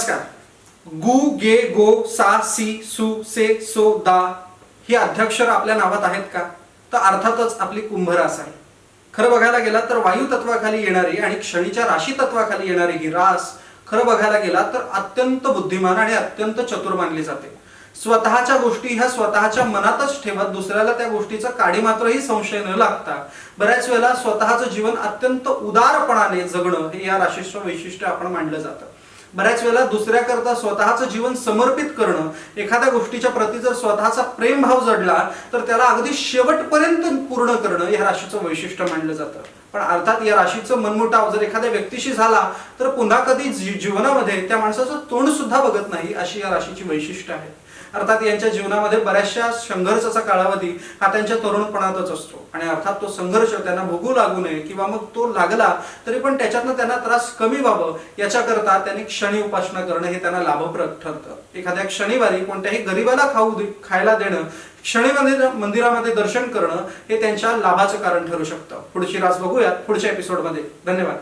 नमस्कार. गु गे गो सा सी सु से सो दा ही अध्यक्षर आपल्या नावात आहेत का? तर अर्थातच आपली कुंभ रास आहे. खरं बघायला गेला तर वायू तत्वाखाली येणारी आणि क्षणीच्या राशी तत्वाखाली येणारी ही रास खरं बघायला गेला तर अत्यंत बुद्धिमान आणि अत्यंत चतुर मानली जाते. स्वतःच्या गोष्टी ह्या स्वतःच्या मनातच ठेवत दुसऱ्याला त्या गोष्टीचा काडी मात्रही संशय न लागता बऱ्याच वेळेला स्वतःचं जीवन अत्यंत उदारपणाने जगणं हे या राशीचं वैशिष्ट्य आपण मानलं जातं. बऱ्याच वेळेला दुसऱ्याकरता स्वतःचं जीवन समर्पित करणं, एखाद्या गोष्टीच्या प्रती जर स्वतःचा प्रेमभाव जडला तर त्याला अगदी शेवटपर्यंत पूर्ण करणं या राशीचं वैशिष्ट्य मानलं जातं. पण अर्थात या राशीचं मनमुटाव जर एखाद्या व्यक्तीशी झाला तर पुन्हा कधी जीवनामध्ये त्या माणसाचं तोंड सुद्धा बघत नाही अशी या राशीची वैशिष्ट्य आहेत. अर्थात यांच्या जीवनामध्ये बऱ्याचशा संघर्षाचा कालावधी हा त्यांच्या तरुणपणातच असतो आणि अर्थात तो संघर्ष त्यांना भोगू लागू नये किंवा मग तो लागला तरी पण त्याच्यातनं त्यांना त्रास कमी व्हावं याच्याकरता त्यांनी क्षणी उपासना करणं हे त्यांना लाभप्रद ठरतं. एखाद्या शनिवारी कोणत्याही गरीबाला खायला देणं, शनी मंदिरामध्ये दर्शन करणं हे त्यांच्या लाभाचं कारण ठरू शकतं. पुढची रास बघूयात पुढच्या एपिसोडमध्ये. धन्यवाद.